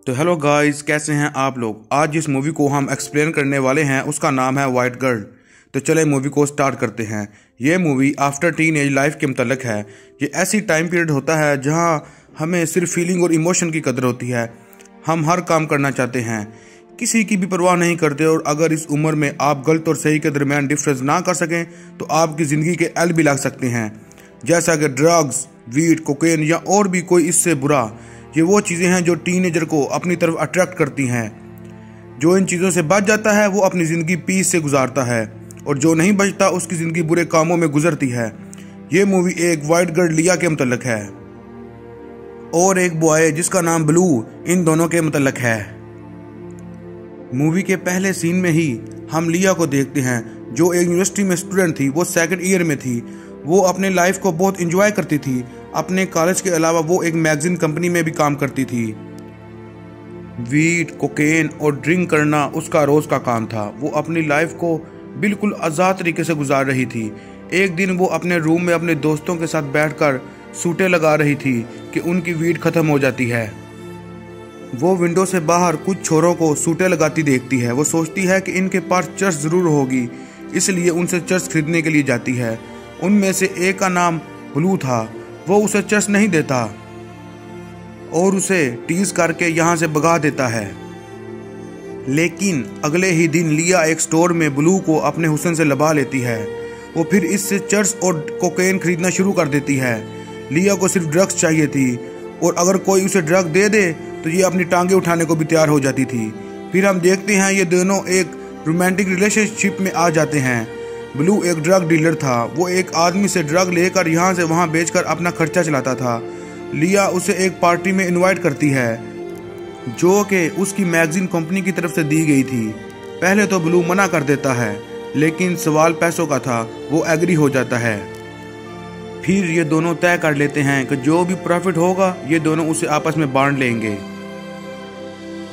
तो hello guys, कैसे हैं आप लोग। आज जिस मूवी को हम एक्सप्लेन करने वाले हैं उसका नाम है वाइट गर्ल। तो चले मूवी को स्टार्ट करते हैं। ये movie after teen age life के मुतल्लिक है। ये ऐसी टाइम पीरियड होता है जहां हमें सिर्फ फीलिंग और इमोशन की कदर होती है। हम हर काम करना चाहते हैं, किसी की भी परवाह नहीं करते। और अगर इस उम्र में आप गलत और सही के दरमियान डिफरेंस ना कर सकें तो आपकी ज़िंदगी के एल भी लग सकते हैं, जैसा कि ड्रग्स, वीड, कोकेन या और भी कोई इससे बुरा। ये वो चीज़ें हैं जो टीनेजर को अपनी तरफ अट्रैक्ट करती हैं। जो इन चीज़ों से बच जाता है वो अपनी ज़िंदगी पीस से गुजारता है, और जो नहीं बचता उसकी ज़िंदगी बुरे कामों में गुजरती है। ये मूवी एक वाइट गर्ल लिया के मुतल्लिक है और एक बॉय जिसका नाम ब्लू इन दोनों के मुतल्लिक है। मूवी के पहले सीन में ही हम लिया को देखते हैं, जो एक यूनिवर्सिटी में स्टूडेंट थी। वो सेकंड ईयर में थी। वो अपने लाइफ को बहुत इंजॉय करती थी। अपने कॉलेज के अलावा वो एक मैगजीन कंपनी में भी काम करती थी। वीड, कोकेन और ड्रिंक करना उसका रोज़ का काम था। वो अपनी लाइफ को बिल्कुल आज़ाद तरीके से गुजार रही थी। एक दिन वो अपने रूम में अपने दोस्तों के साथ बैठकर सूटे लगा रही थी कि उनकी वीड ख़त्म हो जाती है। वो विंडो से बाहर कुछ छोरों को सूटे लगाती देखती है। वो सोचती है कि इनके पास चर्च ज़रूर होगी, इसलिए उनसे चर्च खरीदने के लिए जाती है। उनमें से एक का नाम ब्लू था। वो उसे चर्च नहीं देता और उसे टीज करके यहाँ से भगा देता है। लेकिन अगले ही दिन लिया एक स्टोर में ब्लू को अपने हुस्न से लबा लेती है। वो फिर इससे चर्च और कोकेन खरीदना शुरू कर देती है। लिया को सिर्फ ड्रग्स चाहिए थी, और अगर कोई उसे ड्रग दे दे तो ये अपनी टांगे उठाने को भी तैयार हो जाती थी। फिर हम देखते हैं ये दोनों एक रोमांटिक रिलेशनशिप में आ जाते हैं। ब्लू एक ड्रग डीलर था। वो एक आदमी से ड्रग लेकर यहाँ से वहाँ बेचकर अपना खर्चा चलाता था। लिया उसे एक पार्टी में इनवाइट करती है जो कि उसकी मैगजीन कंपनी की तरफ से दी गई थी। पहले तो ब्लू मना कर देता है, लेकिन सवाल पैसों का था। वो एग्री हो जाता है। फिर ये दोनों तय कर लेते हैं कि जो भी प्रॉफिट होगा ये दोनों उसे आपस में बांट लेंगे।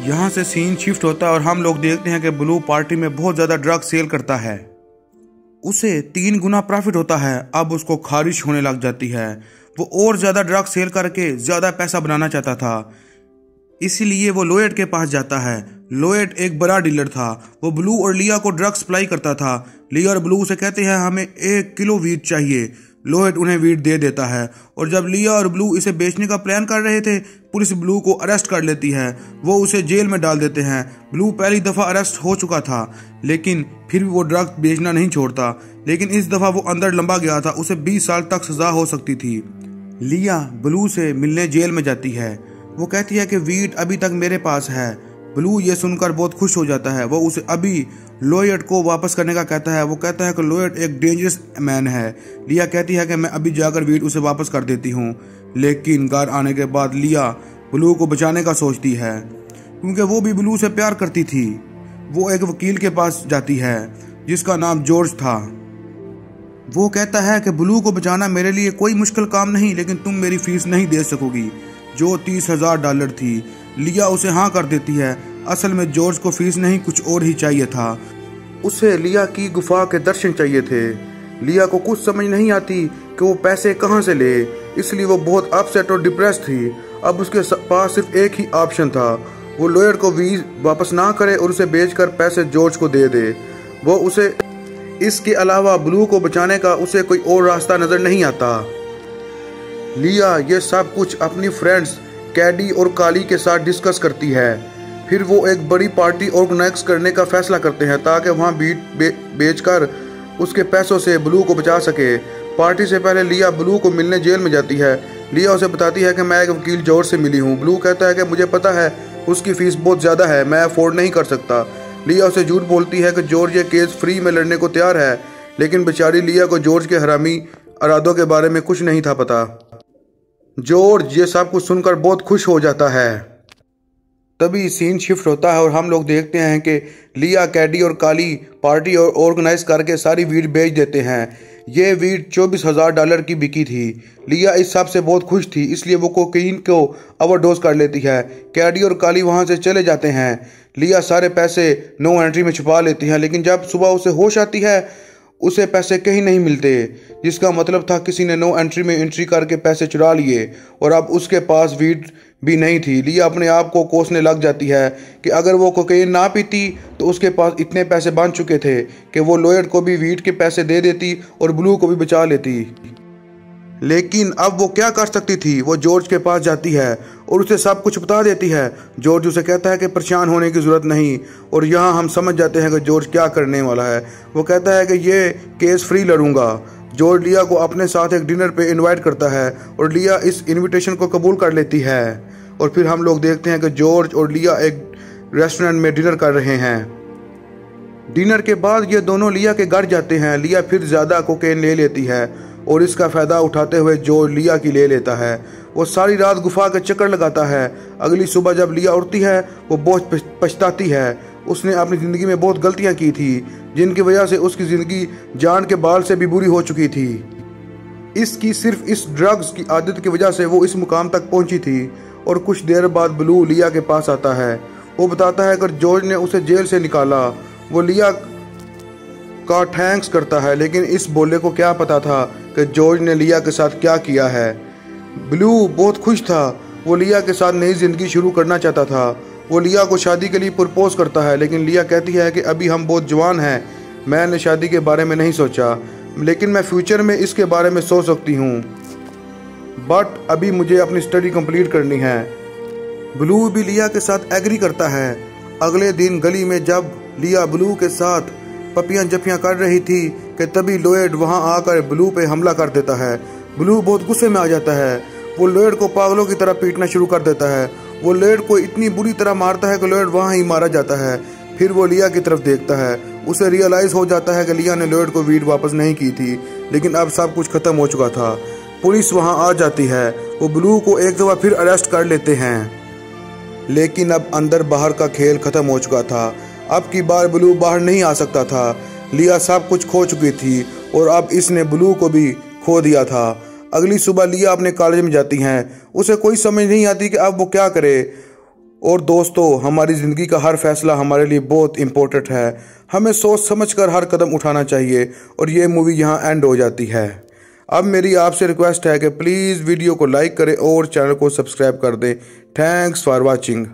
यहाँ से सीन शिफ्ट होता है और हम लोग देखते हैं कि ब्लू पार्टी में बहुत ज़्यादा ड्रग सेल करता है। उसे 3 गुना प्रॉफिट होता है। अब उसको खारिश होने लग जाती है। वो और ज़्यादा ड्रग सेल करके ज़्यादा पैसा बनाना चाहता था, इसीलिए वो लोएट के पास जाता है। लोएट एक बड़ा डीलर था। वो ब्लू और लिया को ड्रग सप्लाई करता था। लिया और ब्लू से कहते हैं हमें 1 किलो वीट चाहिए। लोएट उन्हें वीट दे देता है, और जब लिया और ब्लू इसे बेचने का प्लान कर रहे थे पुलिस ब्लू को अरेस्ट कर लेती है। वो उसे जेल में डाल देते हैं। ब्लू पहली दफ़ा अरेस्ट हो चुका था, लेकिन फिर भी वो ड्रग बेचना नहीं छोड़ता। लेकिन इस दफ़ा वो अंदर लंबा गया था। उसे 20 साल तक सज़ा हो सकती थी। लिया ब्लू से मिलने जेल में जाती है। वो कहती है कि वीट अभी तक मेरे पास है। ब्लू ये सुनकर बहुत खुश हो जाता है। वो उसे अभी लोएट को वापस करने का कहता है। वो कहता है कि लोएट एक डेंजरस मैन है। लिया कहती है कि मैं अभी जाकर वीट उसे वापस कर देती हूँ। लेकिन घर आने के बाद लिया ब्लू को बचाने का सोचती है, क्योंकि वो भी ब्लू से प्यार करती थी। वो एक वकील के पास जाती है जिसका नाम जॉर्ज था। वो कहता है कि ब्लू को बचाना मेरे लिए कोई मुश्किल काम नहीं, लेकिन तुम मेरी फीस नहीं दे सकोगी, जो $30,000 थी। लिया उसे हाँ कर देती है। असल में जॉर्ज को फीस नहीं कुछ और ही चाहिए था। उसे लिया की गुफा के दर्शन चाहिए थे। लिया को कुछ समझ नहीं आती कि वो पैसे कहाँ से ले, इसलिए वो बहुत अपसेट और डिप्रेस थी। अब उसके पास सिर्फ एक ही ऑप्शन था, वो लोएट को वीज वापस ना करे और उसे बेचकर पैसे जॉर्ज को दे दे। वो उसे इसके अलावा ब्लू को बचाने का उसे कोई और रास्ता नजर नहीं आता। लिया ये सब कुछ अपनी फ्रेंड्स कैडी और काली के साथ डिस्कस करती है। फिर वो एक बड़ी पार्टी ऑर्गेनाइज करने का फैसला करते हैं ताकि वहाँ बीट बेचकर उसके पैसों से ब्लू को बचा सके। पार्टी से पहले लिया ब्लू को मिलने जेल में जाती है। लिया उसे बताती है कि मैं एक वकील जॉर्ज से मिली हूँ। ब्लू कहता है कि मुझे पता है उसकी फीस बहुत ज़्यादा है, मैं अफोर्ड नहीं कर सकता। लिया उसे झूठ बोलती है कि जॉर्ज ये केस फ्री में लड़ने को तैयार है, लेकिन बेचारी लिया को जॉर्ज के हरामी इरादों के बारे में कुछ नहीं था पता। जॉर्ज ये सब कुछ सुनकर बहुत खुश हो जाता है। तभी सीन शिफ्ट होता है और हम लोग देखते हैं कि लिया, कैडी और काली पार्टी और ऑर्गेनाइज करके सारी वीड बेच देते हैं। ये वीड $24,000 की बिकी थी। लिया इस सब से बहुत खुश थी, इसलिए वो कोकीन को ओवरडोज कर लेती है। कैडी और काली वहाँ से चले जाते हैं। लिया सारे पैसे नो एंट्री में छुपा लेती है, लेकिन जब सुबह उसे होश आती है उसे पैसे कहीं नहीं मिलते, जिसका मतलब था किसी ने नो एंट्री में एंट्री करके पैसे चुरा लिए और अब उसके पास वीड भी नहीं थी। लिया अपने आप को कोसने लग जाती है कि अगर वो कोकेन ना पीती तो उसके पास इतने पैसे बन चुके थे कि वो लॉयड को भी वीट के पैसे दे देती और ब्लू को भी बचा लेती। लेकिन अब वो क्या कर सकती थी? वो जॉर्ज के पास जाती है और उसे सब कुछ बता देती है। जॉर्ज उसे कहता है कि परेशान होने की ज़रूरत नहीं, और यहाँ हम समझ जाते हैं कि जॉर्ज क्या करने वाला है। वो कहता है कि ये केस फ्री लड़ूंगा। जॉर्ज लिया को अपने साथ एक डिनर पे इनवाइट करता है और लिया इस इनविटेशन को कबूल कर लेती है। और फिर हम लोग देखते हैं कि जॉर्ज और लिया एक रेस्टोरेंट में डिनर कर रहे हैं। डिनर के बाद ये दोनों लिया के घर जाते हैं। लिया फिर ज़्यादा कोकेन ले लेती है और इसका फ़ायदा उठाते हुए जॉर्ज लिया की ले लेता है। वो सारी रात गुफा के चक्कर लगाता है। अगली सुबह जब लिया उठती है वो बहुत पछताती है। उसने अपनी ज़िंदगी में बहुत गलतियाँ की थी जिनकी वजह से उसकी ज़िंदगी जान के बाल से भी बुरी हो चुकी थी। इसकी सिर्फ इस ड्रग्स की आदत की वजह से वो इस मुकाम तक पहुंची थी। और कुछ देर बाद ब्लू लिया के पास आता है। वो बताता है कि जॉर्ज ने उसे जेल से निकाला। वो लिया का थैंक्स करता है, लेकिन इस बोले को क्या पता था कि जॉर्ज ने लिया के साथ क्या किया है। ब्लू बहुत खुश था। वो लिया के साथ नई ज़िंदगी शुरू करना चाहता था। वो लिया को शादी के लिए प्रपोज करता है, लेकिन लिया कहती है कि अभी हम बहुत जवान हैं, मैंने शादी के बारे में नहीं सोचा, लेकिन मैं फ्यूचर में इसके बारे में सोच सकती हूँ, बट अभी मुझे अपनी स्टडी कंप्लीट करनी है। ब्लू भी लिया के साथ एग्री करता है। अगले दिन गली में जब लिया ब्लू के साथ पपियां जपियां कर रही थी कि तभी लॉयड वहां आकर ब्लू पे हमला कर देता है। ब्लू बहुत गुस्से में आ जाता है। वो लॉयड को पागलों की तरह पीटना शुरू कर देता है। वो लॉयड को इतनी बुरी तरह मारता है कि लॉयड वहां ही मारा जाता है। फिर वो लिया की तरफ देखता है। उसे रियलाइज हो जाता है कि लिया ने लॉयड को वीट वापस नहीं की थी, लेकिन अब सब कुछ खत्म हो चुका था। पुलिस वहां आ जाती है। वो ब्लू को एक दफा फिर अरेस्ट कर लेते हैं, लेकिन अब अंदर बाहर का खेल खत्म हो चुका था। अब की बार ब्लू बाहर नहीं आ सकता था। लिया सब कुछ खो चुकी थी और अब इसने ब्लू को भी खो दिया था। अगली सुबह लिया अपने कॉलेज में जाती हैं। उसे कोई समझ नहीं आती कि अब वो क्या करे। और दोस्तों, हमारी ज़िंदगी का हर फैसला हमारे लिए बहुत इम्पोर्टेंट है। हमें सोच समझ कर हर कदम उठाना चाहिए। और ये मूवी यहाँ एंड हो जाती है। अब मेरी आपसे रिक्वेस्ट है कि प्लीज़ वीडियो को लाइक करें और चैनल को सब्सक्राइब कर दें। Thanks for watching.